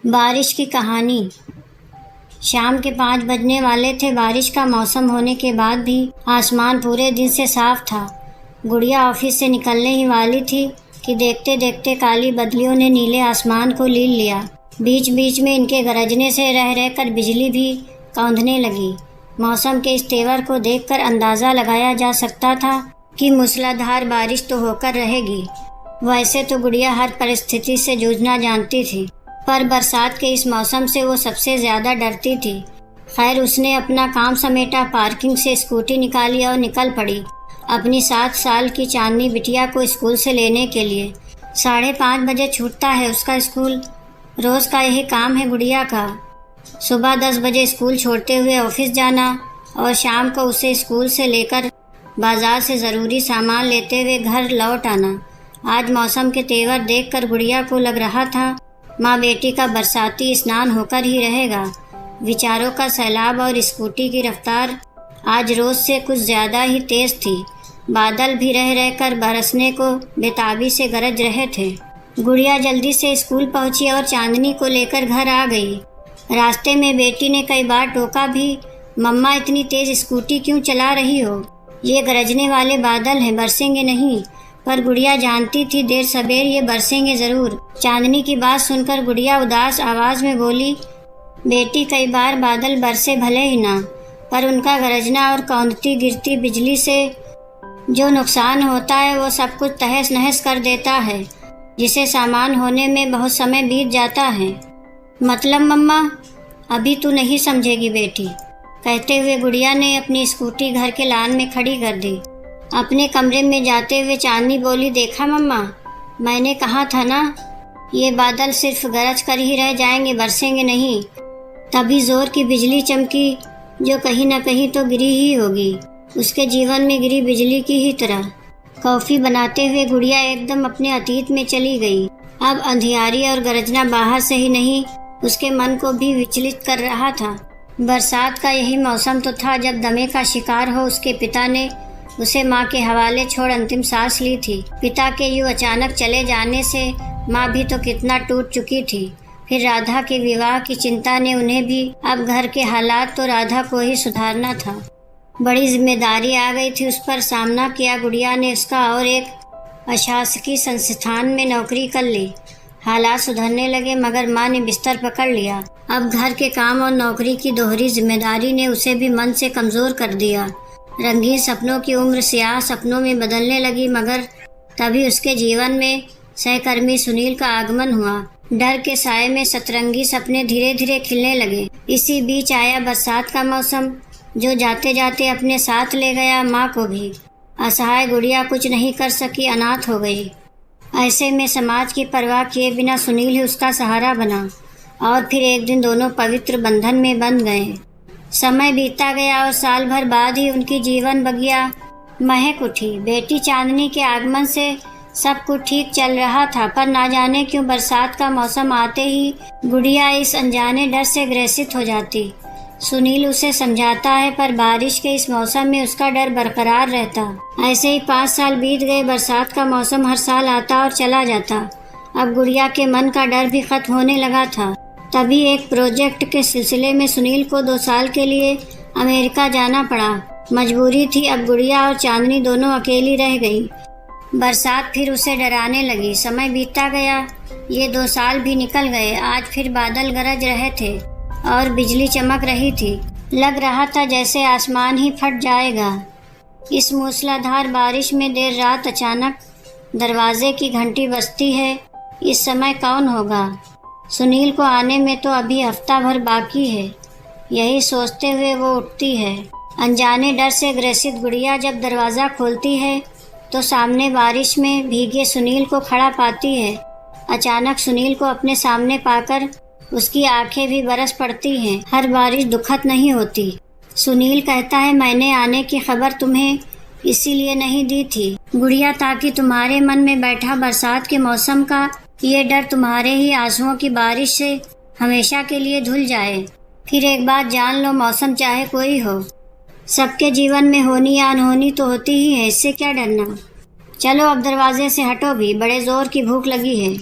बारिश की कहानी। शाम के 5 बजने वाले थे। बारिश का मौसम होने के बाद भी आसमान पूरे दिन से साफ था। गुड़िया ऑफिस से निकलने ही वाली थी कि देखते देखते काली बदलियों ने नीले आसमान को लील लिया। बीच बीच में इनके गरजने से रह रहकर बिजली भी कौंधने लगी। मौसम के इस तेवर को देखकर अंदाज़ा लगाया जा सकता था कि मूसलाधार बारिश तो होकर रहेगी। वैसे तो गुड़िया हर परिस्थिति से जूझना जानती थी, पर बरसात के इस मौसम से वो सबसे ज़्यादा डरती थी। खैर, उसने अपना काम समेटा, पार्किंग से स्कूटी निकाली और निकल पड़ी अपनी 7 साल की चांदनी बिटिया को स्कूल से लेने के लिए। 5:30 बजे छूटता है उसका स्कूल। रोज़ का यही काम है गुड़िया का। सुबह 10 बजे स्कूल छोड़ते हुए ऑफिस जाना और शाम को उसे स्कूल से लेकर बाज़ार से ज़रूरी सामान लेते हुए घर लौट आना। आज मौसम के तेवर देखकर गुड़िया को लग रहा था माँ बेटी का बरसाती स्नान होकर ही रहेगा। विचारों का सैलाब और स्कूटी की रफ्तार आज रोज़ से कुछ ज़्यादा ही तेज़ थी। बादल भी रह रहकर बरसने को बेताबी से गरज रहे थे। गुड़िया जल्दी से स्कूल पहुंची और चांदनी को लेकर घर आ गई। रास्ते में बेटी ने कई बार टोका भी, मम्मा इतनी तेज़ स्कूटी क्यों चला रही हो? ये गरजने वाले बादल हैं, बरसेंगे नहीं। पर गुड़िया जानती थी देर सबेर ये बरसेंगे ज़रूर। चांदनी की बात सुनकर गुड़िया उदास आवाज़ में बोली, बेटी कई बार बादल बरसे भले ही ना, पर उनका गरजना और कौंधती गिरती बिजली से जो नुकसान होता है वो सब कुछ तहस नहस कर देता है, जिसे सामान होने में बहुत समय बीत जाता है। मतलब मम्मा, अभी तू नहीं समझेगी बेटी, कहते हुए गुड़िया ने अपनी स्कूटी घर के लान में खड़ी कर दी। अपने कमरे में जाते हुए चांदनी बोली, देखा मम्मा, मैंने कहा था ना, ये बादल सिर्फ गरज कर ही रह जाएंगे, बरसेंगे नहीं। तभी ज़ोर की बिजली चमकी जो कहीं न कहीं तो गिरी ही होगी, उसके जीवन में गिरी बिजली की ही तरह। कॉफ़ी बनाते हुए गुड़िया एकदम अपने अतीत में चली गई। अब अंधियारी और गरजना बाहर से ही नहीं, उसके मन को भी विचलित कर रहा था। बरसात का यही मौसम तो था जब दमे का शिकार हो उसके पिता ने उसे माँ के हवाले छोड़ अंतिम सांस ली थी। पिता के यूँ अचानक चले जाने से माँ भी तो कितना टूट चुकी थी। फिर राधा के विवाह की चिंता ने उन्हें भी, अब घर के हालात तो राधा को ही सुधारना था। बड़ी जिम्मेदारी आ गई थी उस पर। सामना किया गुड़िया ने उसका और एक अशासकीय संस्थान में नौकरी कर ली। हालात सुधरने लगे, मगर माँ ने बिस्तर पकड़ लिया। अब घर के काम और नौकरी की दोहरी जिम्मेदारी ने उसे भी मन से कमज़ोर कर दिया। रंगीन सपनों की उम्र स्याह सपनों में बदलने लगी, मगर तभी उसके जीवन में सहकर्मी सुनील का आगमन हुआ। डर के साए में सतरंगी सपने धीरे धीरे खिलने लगे। इसी बीच आया बरसात का मौसम, जो जाते जाते अपने साथ ले गया माँ को भी। असहाय गुड़िया कुछ नहीं कर सकी, अनाथ हो गई। ऐसे में समाज की परवाह किए बिना सुनील ही उसका सहारा बना और फिर एक दिन दोनों पवित्र बंधन में बंध गए। समय बीता गया और साल भर बाद ही उनकी जीवन बगिया महक उठी। बेटी चांदनी के आगमन से सब कुछ ठीक चल रहा था, पर ना जाने क्यों बरसात का मौसम आते ही गुड़िया इस अनजाने डर से ग्रसित हो जाती। सुनील उसे समझाता है, पर बारिश के इस मौसम में उसका डर बरकरार रहता। ऐसे ही 5 साल बीत गए। बरसात का मौसम हर साल आता और चला जाता। अब गुड़िया के मन का डर भी खत्म होने लगा था। तभी एक प्रोजेक्ट के सिलसिले में सुनील को 2 साल के लिए अमेरिका जाना पड़ा। मजबूरी थी। अब गुड़िया और चांदनी दोनों अकेली रह गई। बरसात फिर उसे डराने लगी। समय बीतता गया, ये 2 साल भी निकल गए। आज फिर बादल गरज रहे थे और बिजली चमक रही थी। लग रहा था जैसे आसमान ही फट जाएगा। इस मूसलाधार बारिश में देर रात अचानक दरवाजे की घंटी बजती है। इस समय कौन होगा? सुनील को आने में तो अभी हफ्ता भर बाकी है। यही सोचते हुए वो उठती है। अनजाने डर से ग्रसित गुड़िया जब दरवाज़ा खोलती है तो सामने बारिश में भीगे सुनील को खड़ा पाती है। अचानक सुनील को अपने सामने पाकर उसकी आंखें भी बरस पड़ती हैं। हर बारिश दुखद नहीं होती। सुनील कहता है, मैंने आने की खबर तुम्हें इसीलिए नहीं दी थी गुड़िया, ताकि तुम्हारे मन में बैठा बरसात के मौसम का ये डर तुम्हारे ही आंसुओं की बारिश से हमेशा के लिए धुल जाए। फिर एक बात जान लो, मौसम चाहे कोई हो, सबके जीवन में होनी या अनहोनी तो होती ही है। इससे क्या डरना। चलो अब दरवाजे से हटो भी, बड़े ज़ोर की भूख लगी है।